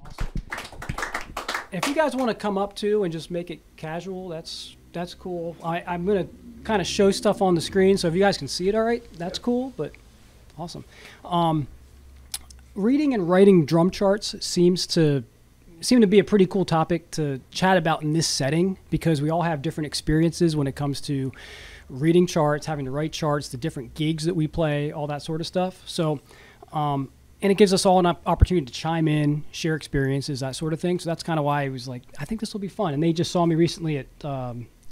Awesome. If you guys want to come up too and just make it casual, that's cool. I'm going to kind of show stuff on the screen, so if you guys can see it all right, that's cool, but awesome. Reading and writing drum charts seem to be a pretty cool topic to chat about in this setting, because we all have different experiences when it comes to reading charts, having to write charts, the different gigs that we play, all that sort of stuff. So, and it gives us all an opportunity to chime in, share experiences, that sort of thing. So that's kind of why I was like, I think this will be fun. And they just saw me recently at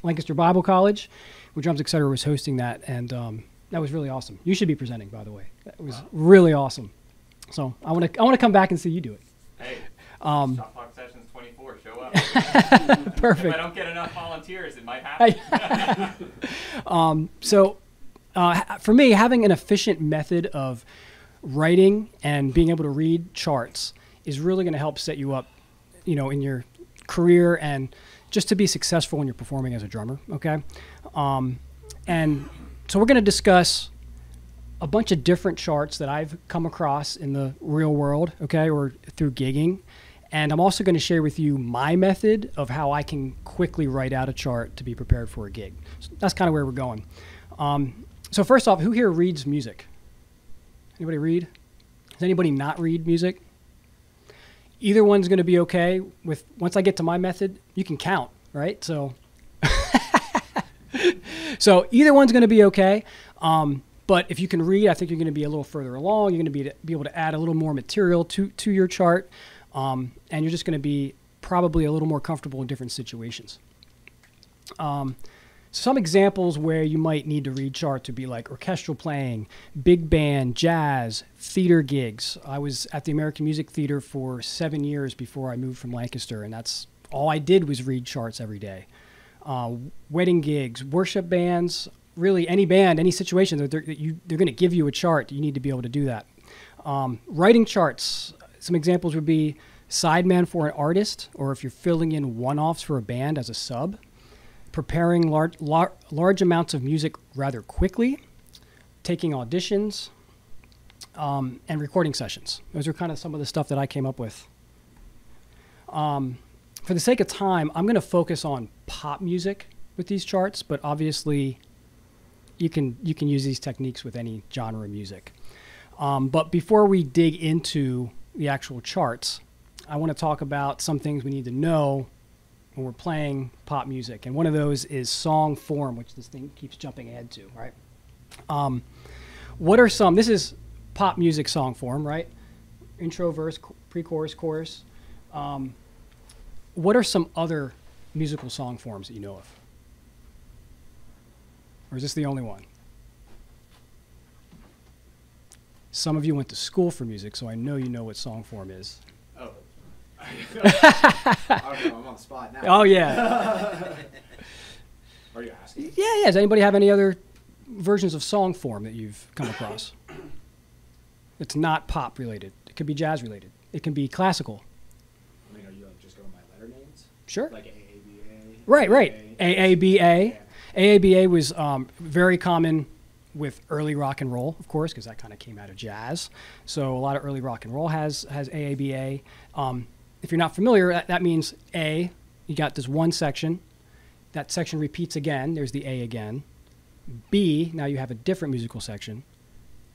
Lancaster Bible College, where Drums Etc. was hosting that, and that was really awesome. You should be presenting, by the way. That was really awesome. So I want to come back and see you do it. Hey, Shop Talk Sessions 24, show up. Perfect. If I don't get enough volunteers, it might happen. For me, having an efficient method of writing and being able to read charts is really going to help set you up, in your career and just to be successful when you're performing as a drummer. Okay. And so we're going to discuss a bunch of different charts that I've come across in the real world, okay, or through gigging. And I'm also going to share with you my method of how I can quickly write out a chart to be prepared for a gig. So that's kind of where we're going. So first off, who here reads music? Anybody read? Does anybody not read music? Either one's going to be okay with, once I get to my method, you can count, right? So, so either one's going to be okay. But if you can read, I think you're going to be a little further along. You're going to be able to add a little more material to your chart. And you're just going to be probably a little more comfortable in different situations. Some examples where you might need to read charts would be like orchestral playing, big band, jazz, theater gigs. I was at the American Music Theater for 7 years before I moved from Lancaster, and that's all I did was read charts every day. Wedding gigs, worship bands, really any band, any situation that they're going to give you a chart. You need to be able to do that. Writing charts, some examples would be sideman for an artist, or if you're filling in one-offs for a band as a sub. Preparing large amounts of music rather quickly, taking auditions, and recording sessions. Those are kind of some of the stuff that I came up with. For the sake of time, I'm going to focus on pop music with these charts, but obviously you can use these techniques with any genre of music. But before we dig into the actual charts, I want to talk about some things we need to know when we're playing pop music. And one of those is song form, which this thing keeps jumping ahead to, right? What are some, this is pop music song form, right? Intro, verse, pre-chorus, chorus. What are some other musical song forms that you know of? Or is this the only one? Some of you went to school for music, so I know you know what song form is. Oh. I don't know, I'm on the spot now. Oh, yeah. Are you asking? Yeah. Does anybody have any other versions of song form that you've come across? It's not pop related. It could be jazz related. It can be classical. I mean, are you just going by letter names? Sure. Like AABA? Right. AABA. AABA was very common with early rock and roll, of course, because that kind of came out of jazz. So a lot of early rock and roll has AABA. If you're not familiar, that means A, you got this one section. That section repeats again. There's the A again. B, now you have a different musical section.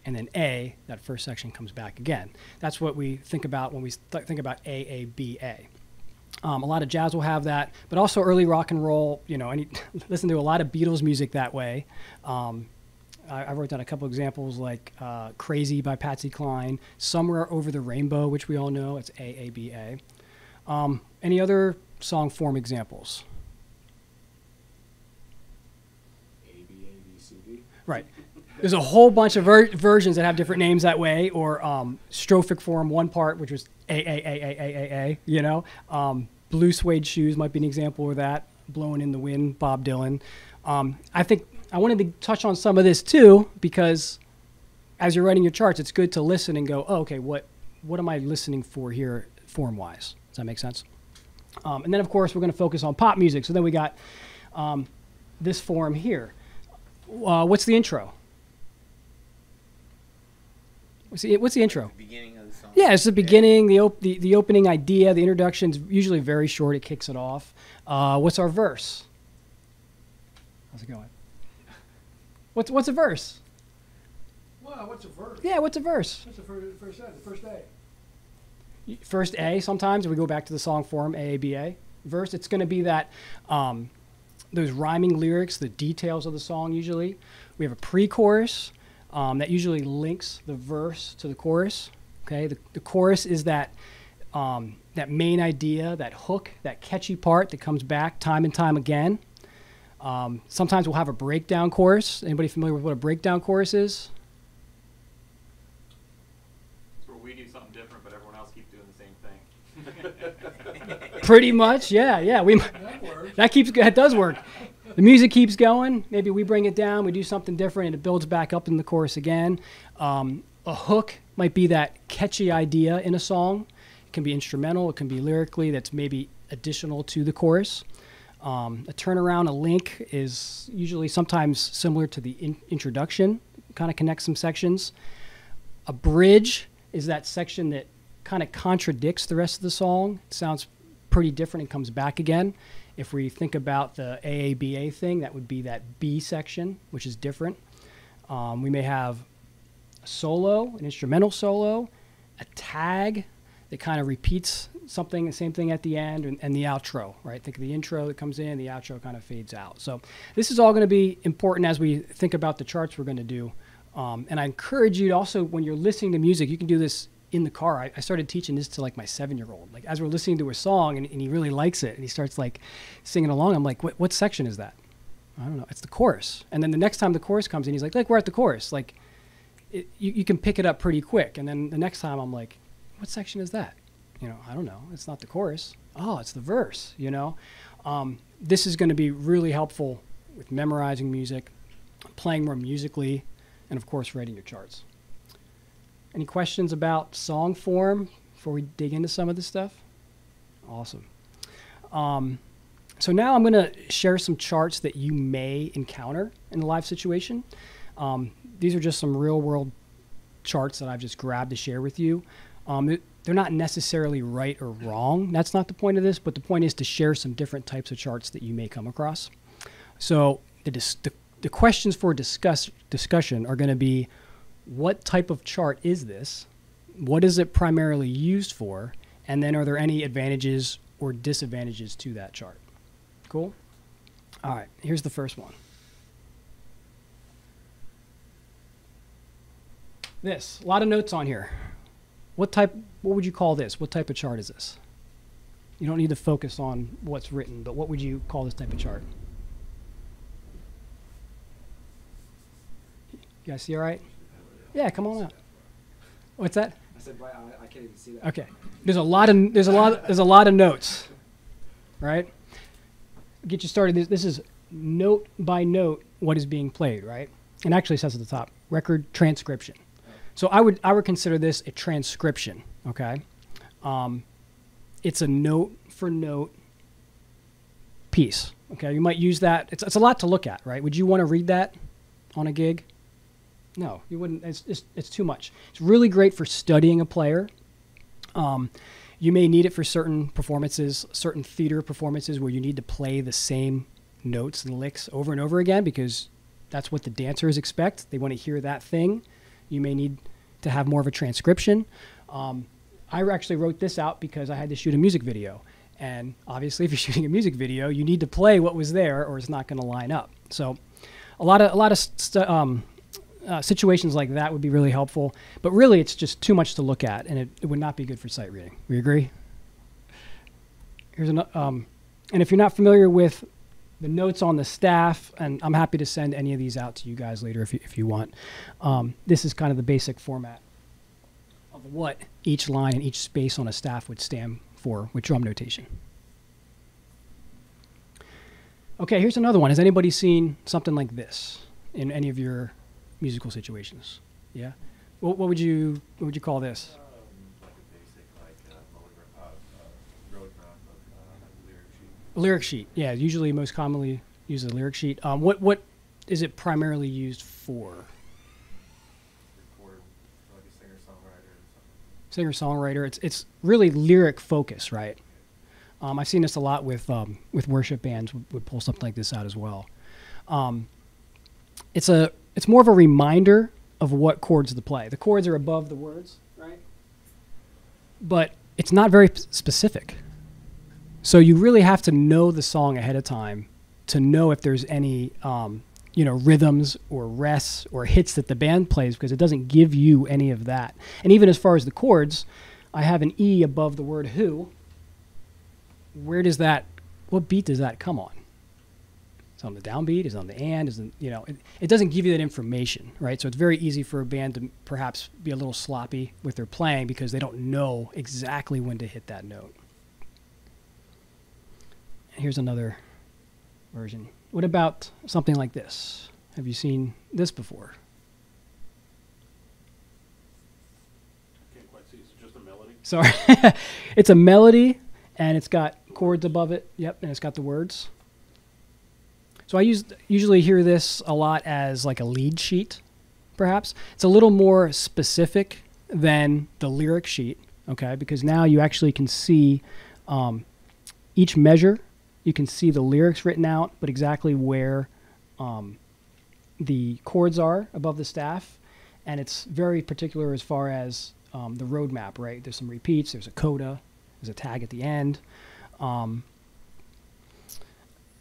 And then A, that first section comes back again. That's what we think about when we think about AABA. A lot of jazz will have that, but also early rock and roll, listen to a lot of Beatles music that way. I wrote down a couple examples like Crazy by Patsy Cline, Somewhere Over the Rainbow, which we all know, it's AABA. Any other song form examples? ABABCD. Right. There's a whole bunch of versions that have different names that way, or strophic form, one part, which was A. Blue Suede Shoes might be an example of that. Blowing in the Wind, Bob Dylan. I think I wanted to touch on some of this too, because as you're writing your charts, it's good to listen and go, oh, okay, what am I listening for here form-wise? Does that make sense? And then, of course, we're going to focus on pop music. So then we got this form here. What's the intro? What's the intro? The beginning of the song. Yeah, it's the beginning, the opening idea, the introduction's usually very short. It kicks it off. What's our verse? How's it going? What's a verse? Well, what's a verse? Yeah, what's a verse? What's the first sentence? The first A. First A. Sometimes we go back to the song form, AABA. Verse. It's going to be that those rhyming lyrics, the details of the song. Usually, we have a pre-chorus that usually links the verse to the chorus. Okay, the chorus is that that main idea, that hook, that catchy part that comes back time and time again. Sometimes we'll have a breakdown chorus. Anybody familiar with what a breakdown chorus is? It's where we do something different, but everyone else keeps doing the same thing. Pretty much, yeah. That works. That does work. The music keeps going. Maybe we bring it down, we do something different, and it builds back up in the chorus again. A hook might be that catchy idea in a song. It can be instrumental, it can be lyrically, that's maybe additional to the chorus. A turnaround, a link is usually sometimes similar to the introduction, kind of connects some sections. A bridge is that section that kind of contradicts the rest of the song. It sounds pretty different and comes back again. If we think about the AABA thing, that would be that B section, which is different. We may have a solo, an instrumental solo, a tag that kind of repeats something, the same thing at the end, and the outro, right? Think of the intro that comes in, the outro kind of fades out. So this is all going to be important as we think about the charts we're going to do. And I encourage you to also, when you're listening to music, you can do this in the car. I started teaching this to like my 7-year-old. Like as we're listening to a song and he really likes it and he starts like singing along, I'm like, what section is that? I don't know. It's the chorus. And then the next time the chorus comes in, he's like, we're at the chorus. Like you can pick it up pretty quick. And then the next time I'm like, what section is that? You know, I don't know. It's not the chorus. Oh, it's the verse, you know? This is going to be really helpful with memorizing music, playing more musically, and of course, writing your charts. Any questions about song form before we dig into some of this stuff? Awesome. So now I'm going to share some charts that you may encounter in a live situation. These are just some real-world charts that I've just grabbed to share with you. They're not necessarily right or wrong. That's not the point of this, but the point is to share some different types of charts that you may come across. So the questions for discussion are going to be, what type of chart is this? What is it primarily used for? And then are there any advantages or disadvantages to that chart? Cool? All right, here's the first one. This, a lot of notes on here. What would you call this? What type of chart is this? You don't need to focus on what's written, but what would you call this type of chart? You guys see all right? Yeah, come on up. What's that? I said, I can't even see that. Okay. There's a lot of notes, right? Get you started. This is note by note what is being played, right? And actually it says at the top, record transcription. So I would consider this a transcription, okay? It's a note for note piece, okay? You might use that. It's a lot to look at, right? Would you want to read that on a gig? No, you wouldn't. It's too much. It's really great for studying a player. You may need it for certain performances, certain theater performances where you need to play the same notes and licks over and over again because that's what the dancers expect. They want to hear that thing. You may need to have more of a transcription. I actually wrote this out because I had to shoot a music video. And obviously, if you're shooting a music video, you need to play what was there or it's not going to line up. So a lot of situations like that would be really helpful. But really, it's just too much to look at, and it would not be good for sight reading. We agree? Here's and if you're not familiar with the notes on the staff, and I'm happy to send any of these out to you guys later if you want. This is kind of the basic format of what each line and each space on a staff would stand for with drum notation. Okay, here's another one. Has anybody seen something like this in any of your musical situations? Yeah? What would you call this? Like a basic, road map of lyric sheet. Lyric sheet, yeah. Usually most commonly use a lyric sheet. What is it primarily used for? Record like a singer-songwriter or something. singer-songwriter. It's really lyric focus, right? I've seen this a lot with worship bands would pull something like this out as well. It's more of a reminder of what chords to play. The chords are above the words, right? But it's not very specific. So you really have to know the song ahead of time to know if there's any rhythms or rests or hits that the band plays, because it doesn't give you any of that. And even as far as the chords, I have an E above the word who. What beat does that come on? Is it on the downbeat? Is it on the and? It doesn't give you that information, right? So it's very easy for a band to perhaps be a little sloppy with their playing because they don't know exactly when to hit that note. Here's another version. What about something like this? Have you seen this before? I can't quite see. Is it just a melody? Sorry. It's a melody, and it's got chords above it. Yep, and it's got the words. So I usually hear this a lot as like a lead sheet, perhaps. It's a little more specific than the lyric sheet, okay? Because now you actually can see each measure. You can see the lyrics written out, but exactly where the chords are above the staff. And it's very particular as far as the roadmap, right? There's some repeats, there's a coda, there's a tag at the end.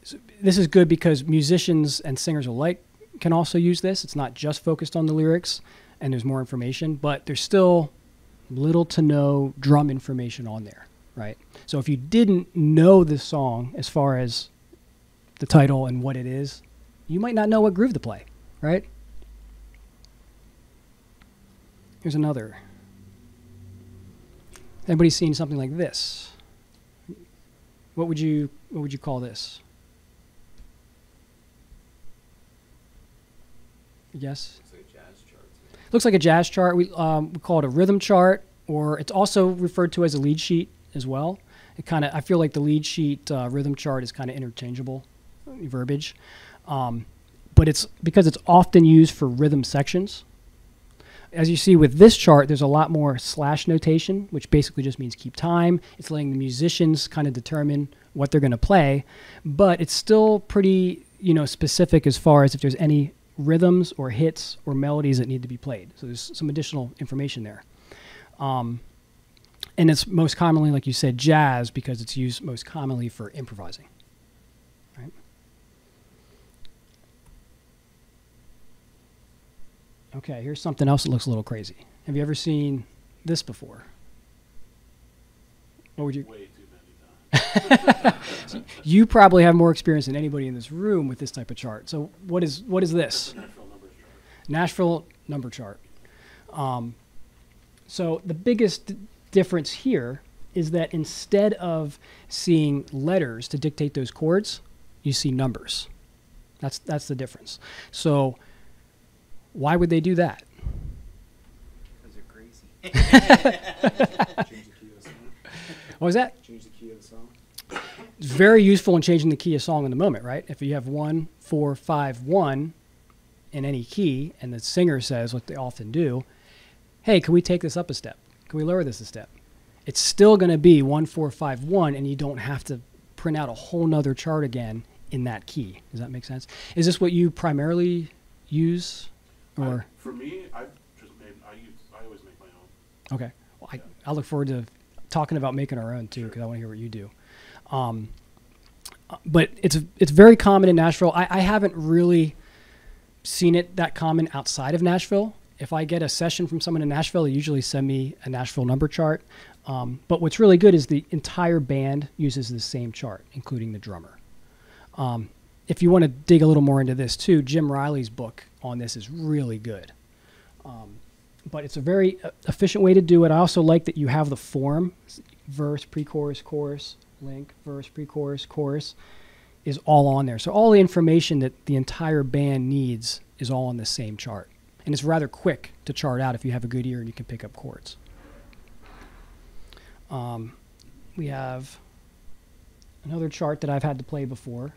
So this is good because musicians and singers alike can also use this. It's not just focused on the lyrics, and there's more information, but there's still little to no drum information on there, right? So if you didn't know this song as far as the title and what it is, you might not know what groove to play, right? Here's another. Anybody seen something like this? What would you call this? Yes? It's like a jazz chart. Looks like a jazz chart. We call it a rhythm chart, or it's also referred to as a lead sheet as well. I feel like the lead sheet rhythm chart is kind of interchangeable verbiage, but it's because it's often used for rhythm sections. As you see with this chart, there's a lot more slash notation, which basically just means keep time. It's letting the musicians kind of determine what they're going to play, but it's still pretty, specific as far as if there's any rhythms or hits or melodies that need to be played. So there's some additional information there. And it's most commonly, like you said, jazz, because it's used most commonly for improvising. Right? Okay, here's something else that looks a little crazy. Have you ever seen this before? What would you? Way too many times. So you probably have more experience than anybody in this room with this type of chart. So what is this? Nashville number chart. Nashville number chart. So the biggest difference here is that instead of seeing letters to dictate those chords, you see numbers. That's the difference. So why would they do that? Because they're crazy. Change the key of the song. What was that? Change the key of the song. It's very useful in changing the key of song in the moment, right? If you have 1, 4, 5, 1 in any key, and the singer says what they often do, hey, can we take this up a step? Can we lower this a step? It's still going to be 1, 4, 5, 1, and you don't have to print out a whole nother chart again in that key. Does that make sense? Is this what you primarily use? Or For me, I always make my own. okay. Well, I look forward to talking about making our own too, because I want to hear what you do. But it's very common in Nashville. I haven't really seen it that common outside of Nashville. If I get a session from someone in Nashville, they usually send me a Nashville number chart. But what's really good is the entire band uses the same chart, including the drummer. If you want to dig a little more into this too, Jim Riley's book on this is really good. But it's a very efficient way to do it. I also like that you have the form, verse, pre-chorus, chorus, link, verse, pre-chorus, chorus, is all on there. So all the information that the entire band needs is all on the same chart. And it's rather quick to chart out if you have a good ear and you can pick up chords. We have another chart that I've had to play before.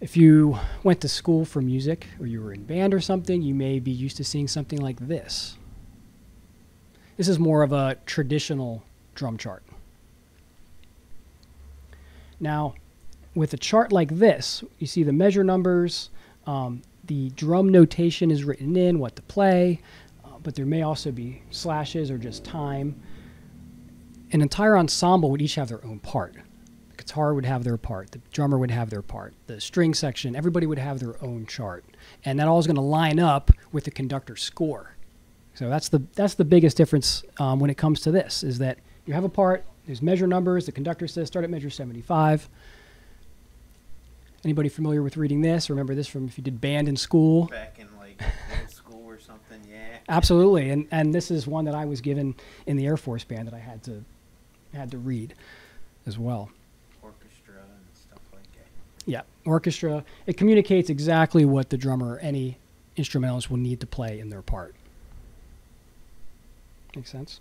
If you went to school for music or you were in band or something, you may be used to seeing something like this. This is more of a traditional drum chart. Now, with a chart like this, you see the measure numbers, the drum notation is written in, what to play, but there may also be slashes or just time. An entire ensemble would each have their own part. The guitar would have their part, the drummer would have their part, the string section, everybody would have their own chart. And that all is going to line up with the conductor's score. So that's the biggest difference when it comes to this, is that you have a part, there's measure numbers, the conductor says start at measure 75. Anybody familiar with reading this? Remember this from if you did band in school? Back in like middle school or something, yeah. Absolutely, and this is one that I was given in the Air Force band that I had to read as well. Orchestra and stuff like that. Yeah, orchestra. It communicates exactly what the drummer or any instrumentalist will need to play in their part. Makes sense?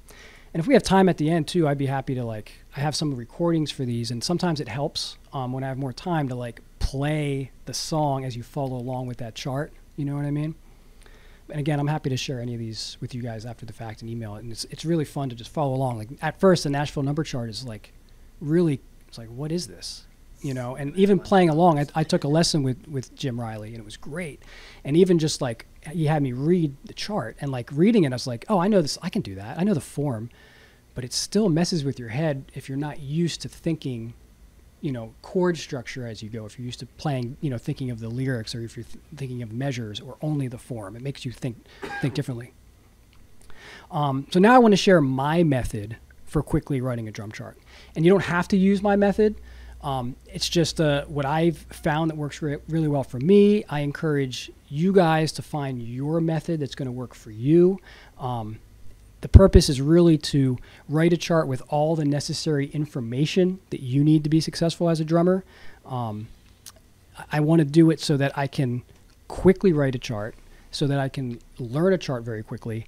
And if we have time at the end too, I'd be happy to I have some recordings for these, and sometimes it helps when I have more time to play the song as you follow along with that chart. You know what I mean? And again, I'm happy to share any of these with you guys after the fact and email it. And it's really fun to just follow along. At first, the Nashville number chart is really, it's what is this? You know, and even playing along, I took a lesson with Jim Riley, and it was great. And even just he had me read the chart, and reading it, I was oh, I know this, I can do that. I know the form, but it still messes with your head if you're not used to thinking, chord structure as you go. If you're used to playing, thinking of the lyrics, or if you're thinking of measures or only the form, it makes you think differently. So now I want to share my method for quickly writing a drum chart. And you don't have to use my method. It's just what I've found that works really well for me. I encourage you guys to find your method that's going to work for you. The purpose is really to write a chart with all the necessary information that you need to be successful as a drummer. I want to do it so that I can quickly write a chart, so that I can learn a chart very quickly.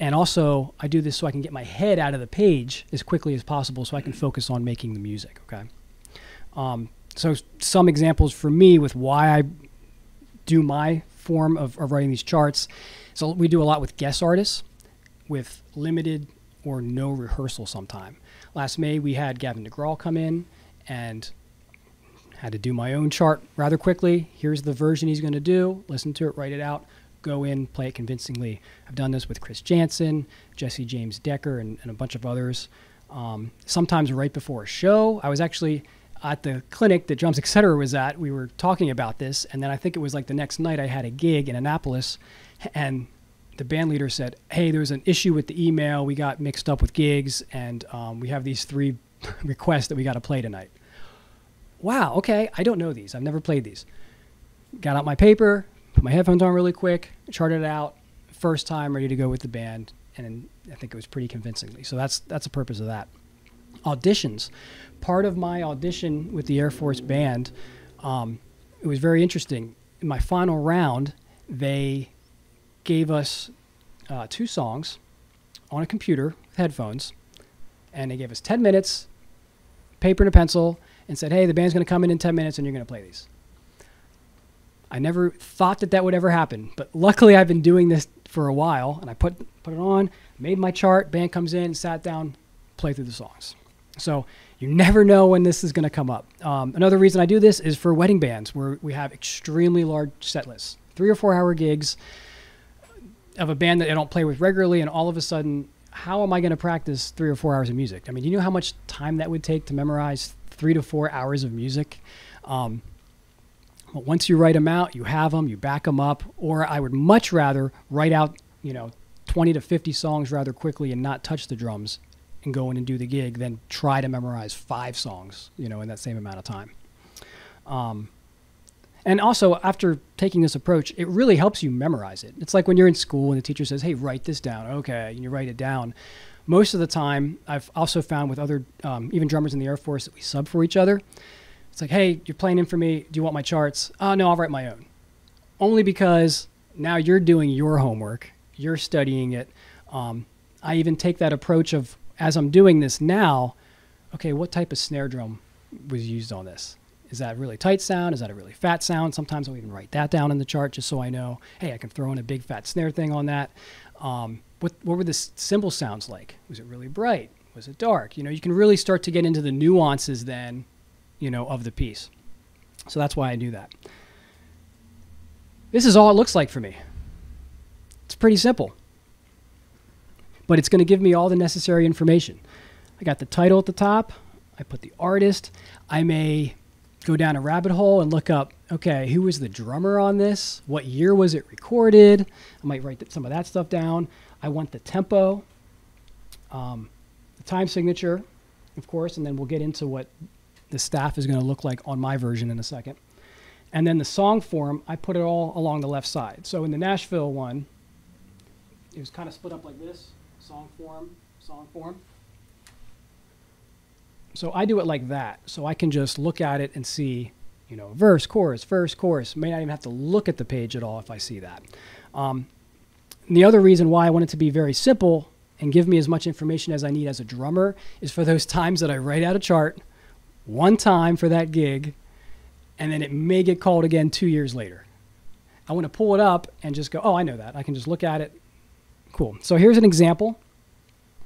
And also, I do this so I can get my head out of the page as quickly as possible so I can focus on making the music, okay? So some examples for me with why I do my form of writing these charts. So we do a lot with guest artists with limited or no rehearsal sometime. Last May, we had Gavin DeGraw come in and had to do my own chart rather quickly. Here's the version he's going to do. Listen to it, write it out. Go in, play it convincingly. I've done this with Chris Jansen, Jesse James Decker, and a bunch of others. Sometimes right before a show. I was actually at the clinic that Drums Etc. was at. We were talking about this, and then I think it was the next night I had a gig in Annapolis, and the band leader said, hey, there was an issue with the email. We got mixed up with gigs, and we have these 3 requests that we got to play tonight. Wow, okay, I don't know these. I've never played these. Got out my paper, put my headphones on really quick, charted it out, first time ready to go with the band, and I think it was pretty convincingly. So that's the purpose of that. Auditions. Part of my audition with the Air Force Band, it was very interesting. In my final round, they gave us 2 songs on a computer with headphones, and they gave us 10 minutes, paper and a pencil, and said, hey, the band's going to come in 10 minutes, and you're going to play these. I never thought that would ever happen, but luckily I've been doing this for a while, and I put it on, made my chart, band comes in, sat down, play through the songs. So you never know when this is going to come up. Another reason I do this is for wedding bands, where we have extremely large set lists, 3 or 4 hour gigs of a band that I don't play with regularly, and all of a sudden, how am I going to practice 3 or 4 hours of music? I mean, do you know how much time that would take to memorize 3 to 4 hours of music? But once you write them out, you have them, you back them up, or I would much rather write out, 20 to 50 songs rather quickly and not touch the drums and go in and do the gig than try to memorize 5 songs, in that same amount of time. And also, after taking this approach, it really helps you memorize it. It's like when you're in school and the teacher says, hey, write this down. Okay, and you write it down. Most of the time, I've also found with other, even drummers in the Air Force, that we sub for each other. It's like, hey, you're playing in for me. Do you want my charts? Oh, no, I'll write my own. Only because now you're doing your homework. You're studying it. I even take that approach of, as I'm doing this now, okay, what type of snare drum was used on this? Is that a really tight sound? Is that a really fat sound? Sometimes I'll even write that down in the chart just so I know, hey, I can throw in a big fat snare thing on that. what were the cymbal sounds like? Was it really bright? Was it dark? You can really start to get into the nuances then, of the piece. So that's why I do that. This is all it looks like for me. It's pretty simple. But it's going to give me all the necessary information. I got the title at the top. I put the artist. I may go down a rabbit hole and look up, okay, who was the drummer on this? What year was it recorded? I might write some of that stuff down. I want the tempo, the time signature, of course, and then we'll get into what the staff is going to look like on my version in a second. And then the song form, I put it all along the left side. So in the Nashville one, it was kind of split up like this, song form, song form. So I do it like that. So I can just look at it and see, verse, chorus, verse, chorus. May not even have to look at the page at all if I see that. And the other reason why I want it to be very simple and give me as much information as I need as a drummer is for those times that I write out a chart one time for that gig, and then it may get called again 2 years later. I want to pull it up and just go, oh, I know that. I can just look at it. Cool. So here's an example.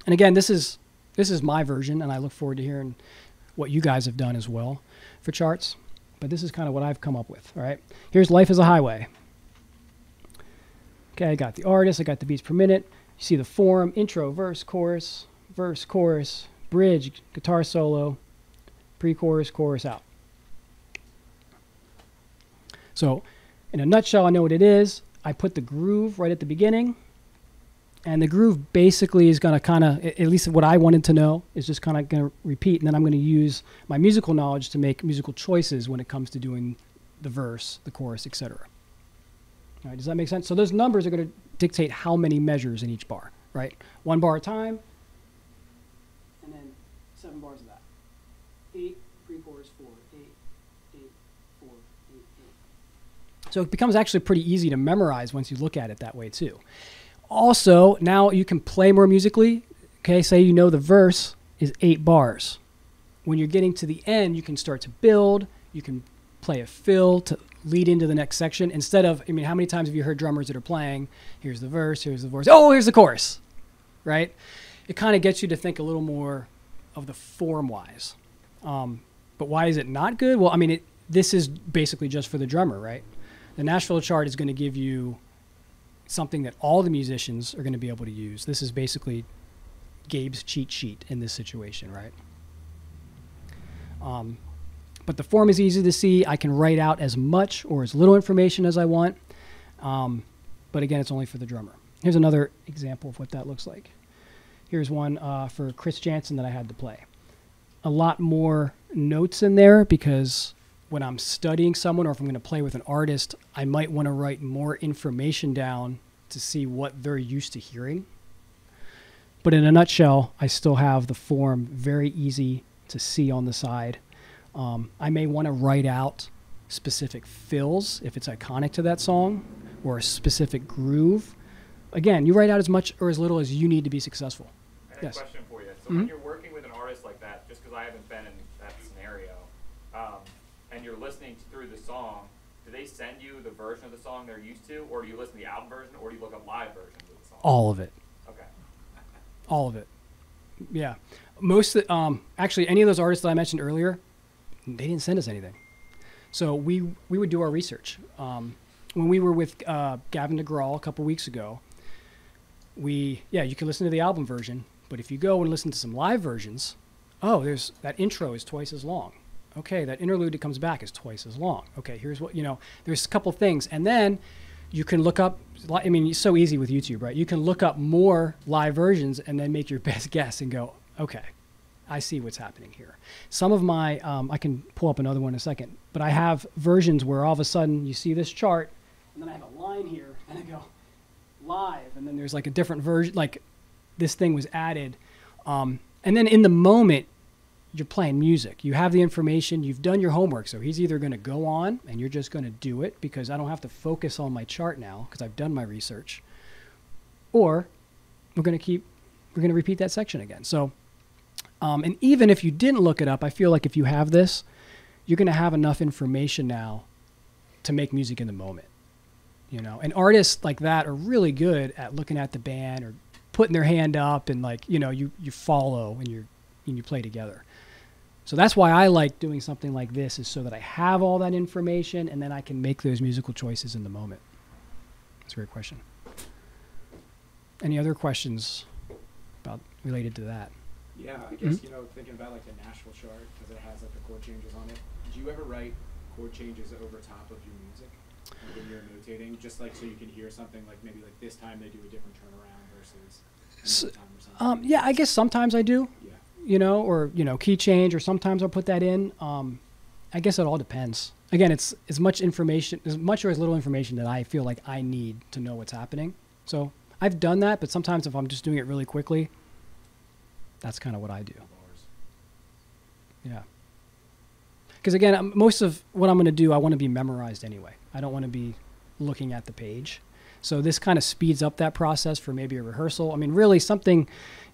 And again, this is my version, and I look forward to hearing what you guys have done as well for charts. But this is kind of what I've come up with. All right. Here's Life is a Highway. Okay, I got the artist. I got the beats per minute. You see the form, intro, verse, chorus, bridge, guitar solo, pre-chorus, chorus out. So in a nutshell, I know what it is. I put the groove right at the beginning. And the groove basically is going to kind of, at least what I wanted to know, is just kind of going to repeat. And then I'm going to use my musical knowledge to make musical choices when it comes to doing the verse, the chorus, etc. All right, does that make sense? So those numbers are going to dictate how many measures in each bar, right? 1 bar at a time, and then 7 bars of that. 8, pre-chorus, 4, 8, 8, 4, 8, 8. So it becomes actually pretty easy to memorize once you look at it that way too. Also, now you can play more musically. Okay, say the verse is 8 bars. When you're getting to the end, you can start to build. You can play a fill to lead into the next section instead of, how many times have you heard drummers that are playing, here's the verse, here's the chorus, oh, here's the chorus, right? It kind of gets you to think a little more of the form-wise. But why is it not good? Well, this is basically just for the drummer, right? The Nashville chart is going to give you something that all the musicians are going to be able to use. This is basically Gabe's cheat sheet in this situation, right? But the form is easy to see. I can write out as much or as little information as I want. But again, it's only for the drummer. Here's another example of what that looks like. Here's one for Chris Jansen that I had to play. A lot more notes in there because when I'm studying someone or if I'm going to play with an artist, I might want to write more information down to see what they're used to hearing. But in a nutshell, I still have the form very easy to see on the side. I may want to write out specific fills if it's iconic to that song or a specific groove. Again, you write out as much or as little as you need to be successful. I have a question for you. So when you're working with an artist like that, just because I haven't been in that scenario, and you're listening through the song, do they send you the version of the song they're used to, or do you listen to the album version, or do you look up live versions of the song? All of it. Okay. All of it. Yeah. Actually, any of those artists that I mentioned earlier, they didn't send us anything. So we would do our research. When we were with Gavin DeGraw a couple weeks ago, you can listen to the album version, but if you go and listen to some live versions, there's that intro is twice as long. Okay, that interlude that comes back is twice as long. Okay, here's what, there's a couple things. And then you can look up, it's so easy with YouTube, right? You can look up more live versions and then make your best guess and go, okay, I see what's happening here. Some of my, I can pull up another one in a second, but I have versions where all of a sudden you see this chart and then I have a line here and I go live and then there's like a different version, like this thing was added. And then in the moment, you're playing music. You have the information. You've done your homework. So he's either going to go on and you're just going to do it because I don't have to focus on my chart now because I've done my research. Or we're going to repeat that section again. So, and even if you didn't look it up, I feel like if you have this, you're going to have enough information now to make music in the moment. And artists like that are really good at looking at the band or putting their hand up and like, you follow and you play together. So that's why I like doing something like this, is so that I have all that information and then I can make those musical choices in the moment. That's a great question. Any other questions related to that? Yeah, I guess, thinking about like the Nashville chart, because it has like the chord changes on it. Do you ever write chord changes over top of your music when you're notating, just like so you can hear something like maybe like this time they do a different turnaround versus another time or something? Yeah, I guess sometimes I do. Yeah. Or key change, or sometimes I'll put that in. I guess it all depends. Again, it's as much or as little information that I feel like I need to know what's happening. So I've done that, but sometimes if I'm just doing it really quickly, that's kind of what I do. Yeah. Because again, most of what I'm going to do, I want to be memorized anyway. I don't want to be looking at the page. So this kind of speeds up that process for maybe a rehearsal. I mean, really something,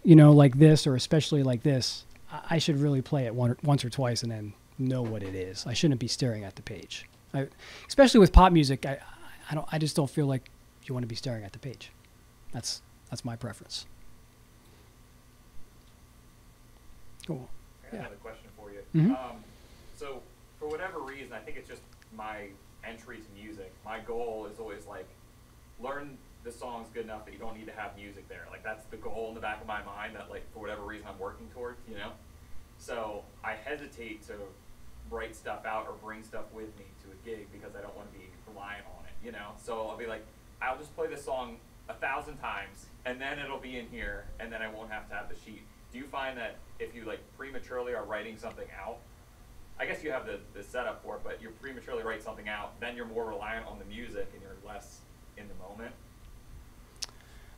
like this, or especially like this, I should really play it once or twice and then know what it is. I shouldn't be staring at the page. Especially with pop music, I just don't feel like you want to be staring at the page. That's my preference. Cool. I got another question for you. Mhm. So for whatever reason, I think it's just my entry to music. My goal is always like, learn the songs good enough that you don't need to have music there. Like that's the goal in the back of my mind that like for whatever reason I'm working towards, So I hesitate to write stuff out or bring stuff with me to a gig because I don't want to be reliant on it, So I'll be like, I'll just play this song 1,000 times and then it'll be in here and then I won't have to have the sheet. Do you find that if you like prematurely are writing something out, I guess you have the setup for it, but you prematurely write something out, then you're more reliant on the music and you're less in the moment?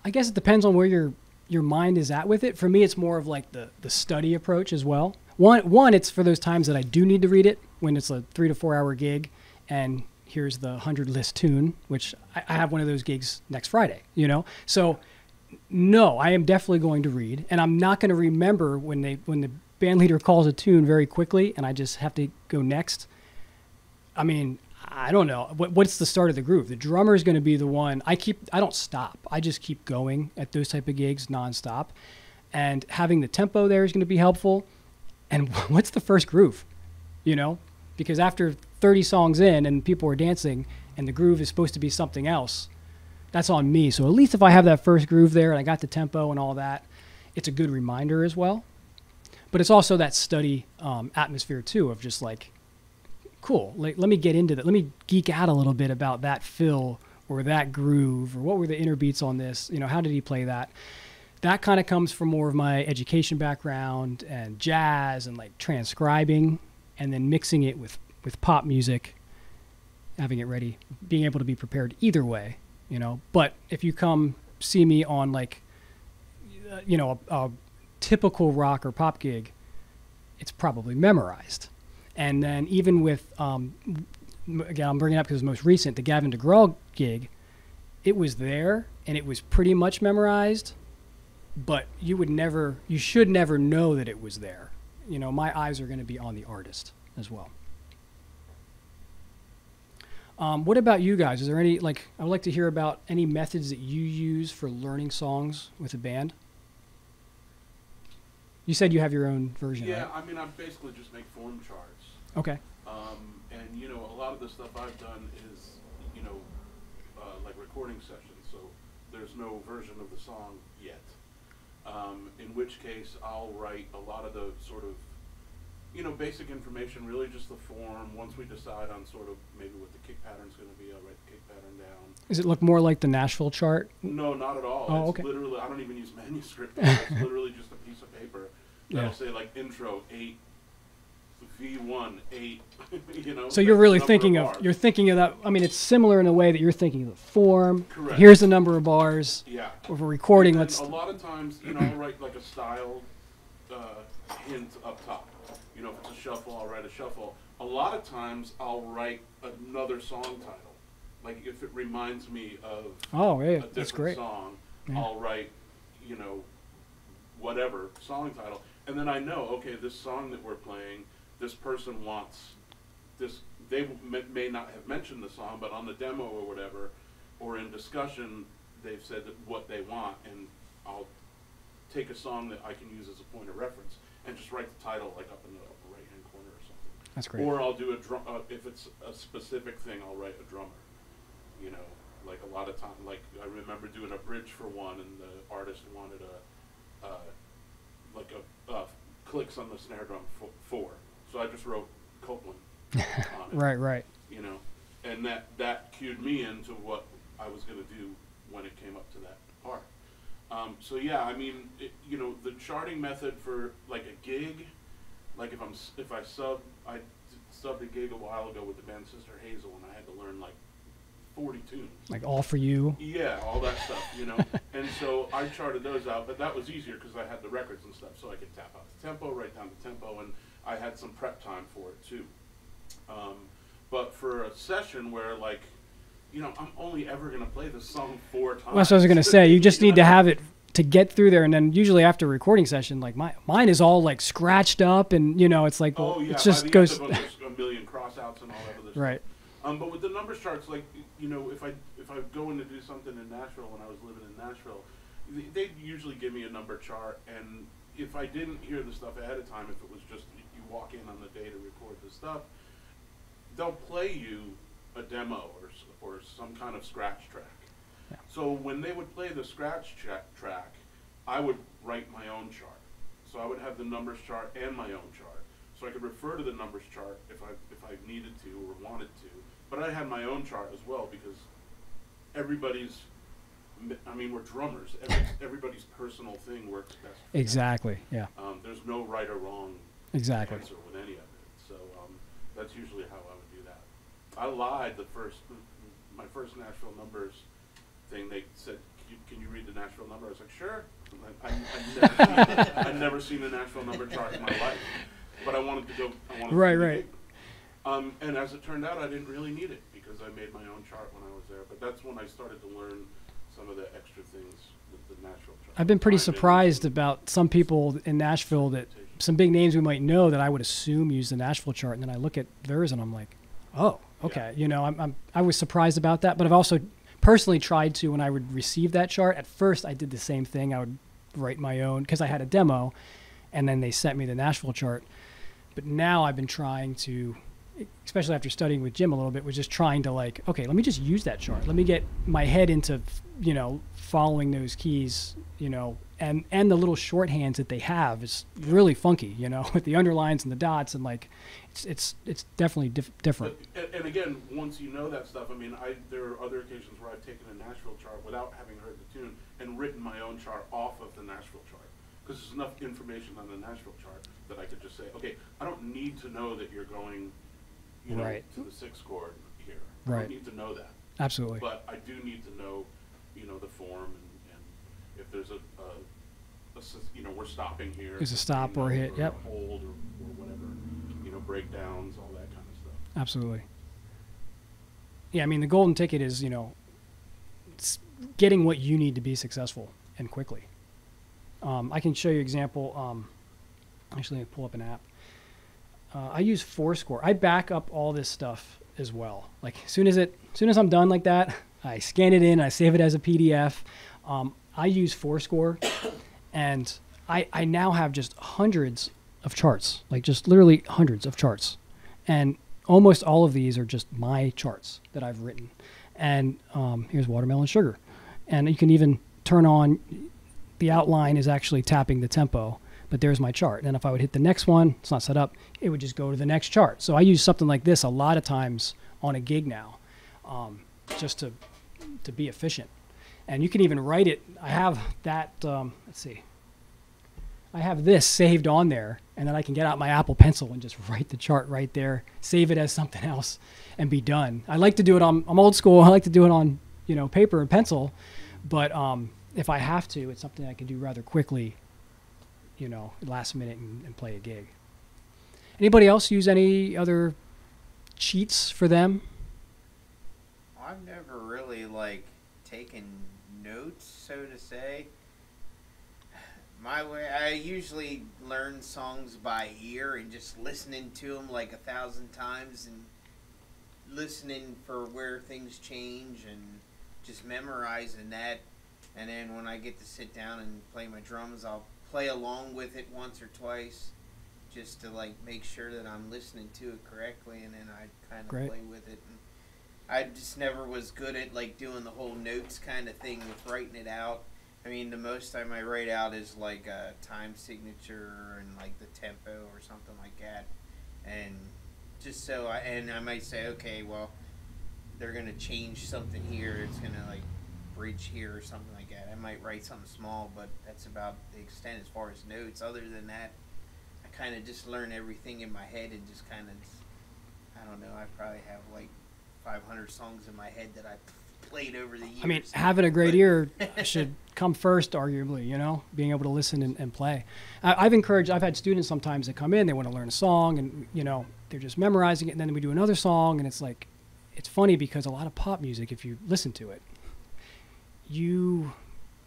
I guess it depends on where your mind is at with it. For me, it's more of like the study approach as well. One, it's for those times that I do need to read it, when it's a 3 to 4 hour gig and here's the 100 list tune, which I have one of those gigs next Friday, So no, I am definitely going to read, and I'm not going to remember when the band leader calls a tune very quickly and I just have to go next. I mean, I don't know. What's the start of the groove? The drummer is going to be the one. I don't stop. I just keep going at those type of gigs nonstop. And having the tempo there is going to be helpful. And what's the first groove? Because after 30 songs in and people are dancing and the groove is supposed to be something else, that's on me. So at least if I have that first groove there and I got the tempo and all that, it's a good reminder as well. But it's also that study atmosphere too, of just like, cool, like, let me get into that. Let me geek out a little bit about that fill or that groove, or what were the inner beats on this? How did he play that? That kind of comes from more of my education background and jazz and like transcribing and then mixing it with pop music, having it ready, being able to be prepared either way, But if you come see me on like, a typical rock or pop gig, it's probably memorized. And then even with, again, I'm bringing it up because it's most recent, the Gavin DeGraw gig, it was there and it was pretty much memorized, but you should never know that it was there. My eyes are going to be on the artist as well. What about you guys? Is there any, I would like to hear about any methods that you use for learning songs with a band. You said you have your own version, Yeah, right? I mean, I basically just make form charts. Okay. And, a lot of the stuff I've done is, like recording sessions, so there's no version of the song yet. In which case, I'll write a lot of the sort of, basic information, really just the form. Once we decide on sort of maybe what the kick pattern's going to be, I'll write the kick pattern down. Does it look more like the Nashville chart? No, not at all. Oh, It's okay. literally, I don't even use manuscript. It's literally just a piece of paper. That'll Yeah. say like intro 8, V1 8. So you're really number thinking bars. you're thinking of that. I mean, it's similar in a way that you're thinking of the form. Correct. Here's the number of bars. Yeah. Or for recording, And let's. a lot of times, I'll write like a style hint up top. If it's a shuffle, I'll write a shuffle. A lot of times, I'll write another song title. Like if it reminds me of Oh, yeah, a that's different great. song, Yeah. I'll write, whatever song title. And then I know, okay, this song that we're playing, this person wants this. They may not have mentioned the song, but on the demo or whatever, or in discussion, they've said what they want, and I'll take a song that I can use as a point of reference and just write the title like up in the upper right-hand corner or something. That's great. Or I'll do a drum. If it's a specific thing, I'll write a drummer. You know, like a lot of time. Like I remember doing a bridge for one, and the artist wanted a clicks on the snare drum 4. So I just wrote Copeland on it. Right. You know, and that cued me into what I was going to do when it came up to that part. So yeah, I mean, you know, the charting method for like a gig, like if I subbed a gig a while ago with the band Sister Hazel, and I had to learn like 40 tunes. Like All For You. Yeah, all that stuff, you know. And so I charted those out, but that was easier because I had the records and stuff, so I could tap out the tempo, write down the tempo, and I had some prep time for it too. But for a session where, like, you know, I'm only ever going to play this song 4 times. Well, that's what I was going to say. You just need to have it to get through there, and then usually after a recording session, like mine is all like scratched up, and you know, it's like, well, oh yeah, it just by the goes. end of it, there's a million crossouts and all that other stuff. Right. But with the numbers charts, like, you know, if I go in to do something in Nashville when I was living in Nashville, they'd usually give me a number chart, and if I didn't hear the stuff ahead of time, if it was just you walk in on the day to record the stuff, they'll play you a demo or some kind of scratch track. Yeah. So when they would play the scratch track, I would write my own chart. So I would have the numbers chart and my own chart. So I could refer to the numbers chart if I needed to or wanted to. But I had my own chart as well because everybody's, I mean, we're drummers. Everybody's personal thing works best for Exactly. Yeah. them. There's no right or wrong Exactly. answer with any of it. So that's usually how I would do that. I lied my first Nashville numbers thing. They said, "Can you read the Nashville number?" I was like, "Sure." I'd never seen a Nashville number chart in my life, but I wanted to go. Right. And as it turned out, I didn't really need it because I made my own chart when I was there. But that's when I started to learn some of the extra things with the Nashville chart. I've been pretty surprised about some people in Nashville that some big names we might know that I would assume use the Nashville chart, and then I look at theirs and I'm like, oh, okay. Yeah. You know, I was surprised about that, but I've also personally tried to, when I would receive that chart, at first I did the same thing. I would write my own because I had a demo, and then they sent me the Nashville chart. But now I've been trying to, especially after studying with Jim a little bit, was just trying to like, okay, let me just use that chart. Let me get my head into, you know, following those keys, you know, and the little shorthands that they have is really funky, you know, with the underlines and the dots, and like, it's definitely different. And again, once you know that stuff, I mean, there are other occasions where I've taken a Nashville chart without having heard the tune and written my own chart off of the Nashville chart. Because there's enough information on the Nashville chart that I could just say, okay, I don't need to know that you're going, you know, Right. to the 6th chord here. I Right. don't need to know that. Absolutely. But I do need to know, you know, the form and if there's you know, we're stopping here. There's a stop you know, or a hit, yep. A hold or whatever, you know, breakdowns, all that kind of stuff. Absolutely. Yeah, I mean, the golden ticket is, you know, it's getting what you need to be successful and quickly. I can show you an example. Actually, let me pull up an app. I use Fourscore. I back up all this stuff as well. Like as soon as I'm done like that, I scan it in, I save it as a PDF. I use Fourscore, and I now have just hundreds of charts, like just literally hundreds of charts. And almost all of these are just my charts that I've written. And here's Watermelon Sugar. And you can even turn on, the outline is actually tapping the tempo, but there's my chart. And if I would hit the next one, it's not set up, it would just go to the next chart. So I use something like this a lot of times on a gig now, just to be efficient. And you can even write it. I have that, let's see. I have this saved on there, and then I can get out my Apple Pencil and just write the chart right there, save it as something else, and be done. I like to do it on, I'm old school, I like to do it on, you know, paper and pencil, but if I have to, it's something I can do rather quickly, you know, last minute and play a gig. Anybody else use any other cheats for them? I've never really, like, taken notes, so to say. My way, I usually learn songs by ear and just listening to them like 1,000 times and listening for where things change and just memorizing that And then when I get to sit down and play my drums, I'll play along with it once or twice, just to like make sure that I'm listening to it correctly, and then I kind of Great. play with it. And I just never was good at like doing the whole notes kind of thing with writing it out. I mean, the most time I write out is like a time signature and like the tempo or something like that, and just so I might say, okay, well, they're gonna change something here. It's gonna like bridge here or something like that. I might write something small, but that's about the extent as far as notes. Other than that, I kind of just learn everything in my head and just kind of, I don't know, I probably have like 500 songs in my head that I played over the years. I mean, having a great ear should come first, arguably, you know, being able to listen and play. I've had students sometimes that come in, they want to learn a song, and, you know, they're just memorizing it, and then we do another song, and it's like, it's funny because a lot of pop music, if you listen to it, you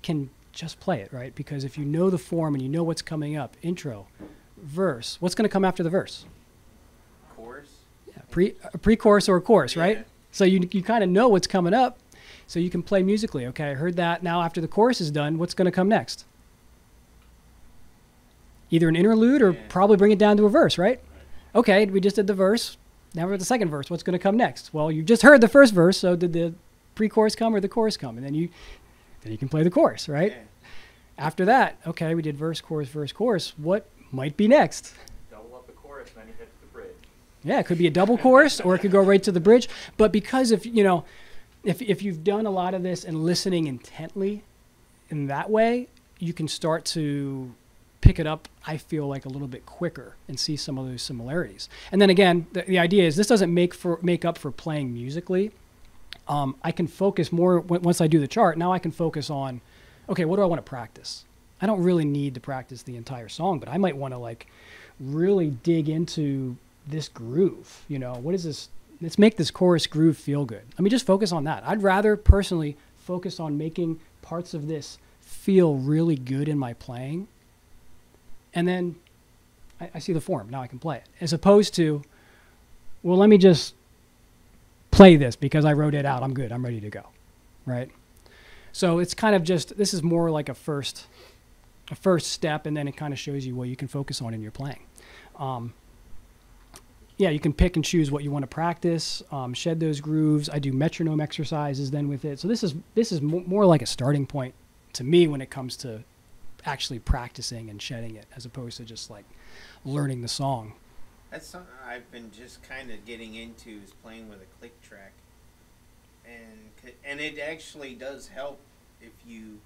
can just play it, right? Because if you know the form and you know what's coming up, intro, verse, what's going to come after the verse? Chorus? Yeah, a pre-chorus or a chorus, Yeah. right? So you kind of know what's coming up, so you can play musically. Okay, I heard that. Now after the chorus is done, what's going to come next? Either an interlude or probably bring it down to a verse, right? Okay, we just did the verse. Now we're at the second verse. What's going to come next? Well, you just heard the first verse, so did the pre-chorus come or the chorus come? And then you can play the chorus, right? Yeah. After that, okay, we did verse, chorus. What might be next? Double up the chorus, then you hit the bridge. Yeah, it could be a double chorus, or it could go right to the bridge. But because if you've done a lot of this and listening intently in that way, you can start to pick it up, I feel like, a little bit quicker and see some of those similarities. And then again, the idea is this doesn't make up for playing musically. I can focus more once I do the chart. Now I can focus on, okay, what do I want to practice? I don't really need to practice the entire song, but I might want to like really dig into this groove. You know, what is this? Let's make this chorus groove feel good. Let me just focus on that. I'd rather personally focus on making parts of this feel really good in my playing. And then I see the form. Now I can play it. As opposed to, well, let me just play this because I wrote it out. I'm good. I'm ready to go. Right? So it's kind of just, this is more like a first step, and then it kind of shows you what you can focus on in your playing. Yeah, you can pick and choose what you want to practice, shed those grooves. I do metronome exercises then with it. So this is more like a starting point to me when it comes to actually practicing and shedding it, as opposed to just like learning the song. That's something I've been just kind of getting into, is playing with a click track. And it actually does help if you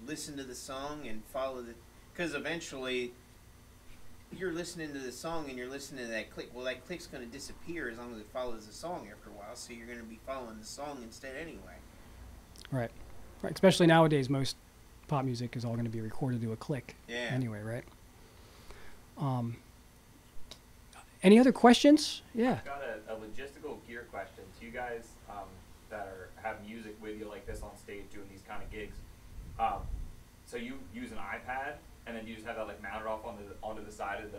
listen to the song and follow the, because eventually you're listening to the song and you're listening to that click. Well, that click's going to disappear as long as it follows the song after a while, so you're going to be following the song instead anyway. Right. Especially nowadays, most pop music is all going to be recorded to a click. Yeah. Anyway, right? Any other questions? Yeah. I've got a logistical gear question to you guys that have music with you like this on stage doing these kind of gigs. So you use an iPad and then you just have that like mounted off onto the side of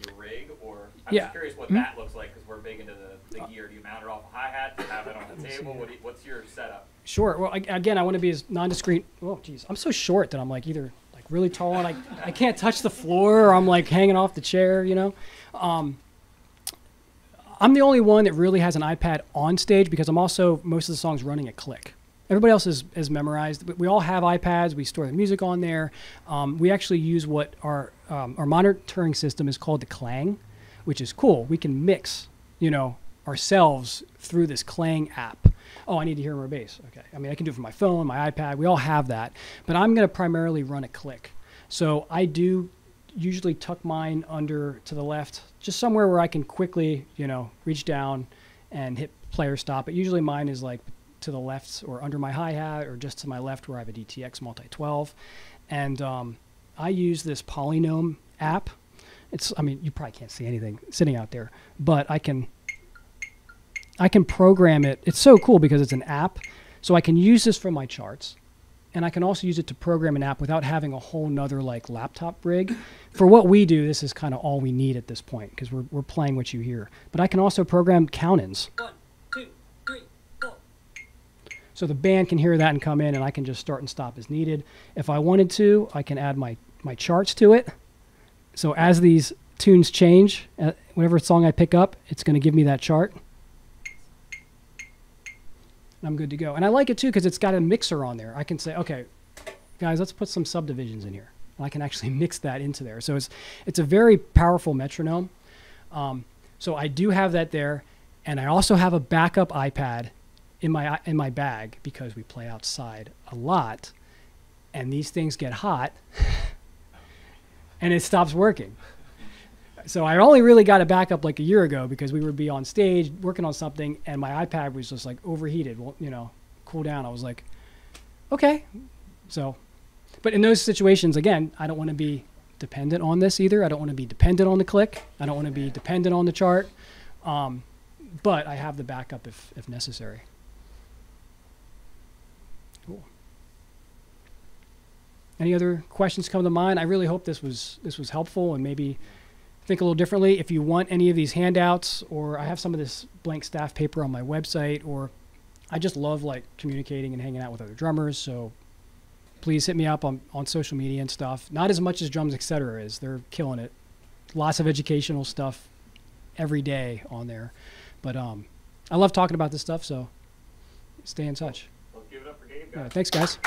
your rig, or I'm just curious what that looks like, because we're big into the gear. Do you mount it off a hi-hat? Do you have it on the table? What's your setup? Sure. Well, again, I want to be as non-discreet. Oh, geez, I'm so short that I'm like either like really tall and I can't touch the floor, or I'm like hanging off the chair. You know. I'm the only one that really has an iPad on stage, because I'm also most of the songs running a click. Everybody else is memorized. We all have iPads. We store the music on there. We actually use what our monitoring system is called the Clang, which is cool. We can mix, ourselves through this Clang app. Oh, I need to hear more bass. Okay. I mean, I can do it from my phone, my iPad. We all have that. But I'm going to primarily run a click. So I do usually tuck mine under to the left, just somewhere where I can quickly, reach down and hit play or stop. But usually mine is like to the left or under my hi-hat, or just to my left where I have a DTX multi-12. And I use this Polynome app. You probably can't see anything sitting out there, but I can program it. It's so cool because it's an app. So I can use this for my charts, and I can also use it to program an app without having a whole nother like laptop rig. For what we do, this is kind of all we need at this point, because we're playing what you hear. But I can also program count-ins. 1, 2, 3, 4. So the band can hear that and come in, and I can just start and stop as needed. If I wanted to, I can add my charts to it. So as these tunes change, whatever song I pick up, it's going to give me that chart. And I'm good to go. And I like it too because it's got a mixer on there. I can say, okay, guys, let's put some subdivisions in here. And I can actually mix that into there. So it's a very powerful metronome. So I do have that there. And I also have a backup iPad in my bag because we play outside a lot. And these things get hot and it stops working. So I only really got a backup like a year ago because we would be on stage working on something and my iPad was just like overheated, well, you know, cool down. I was like, okay. So, but in those situations, again, I don't want to be dependent on this either. I don't want to be dependent on the click. I don't want to be dependent on the chart. But I have the backup if necessary. Cool. Any other questions come to mind? I really hope this was helpful and maybe think a little differently. If you want any of these handouts, or I have some of this blank staff paper on my website, or I just love like communicating and hanging out with other drummers. So please hit me up on social media and stuff. Not as much as Drums Etc. is. They're killing it. Lots of educational stuff every day on there. But I love talking about this stuff, so stay in touch. Let's give it up for Gabe, guys. Yeah, thanks, guys.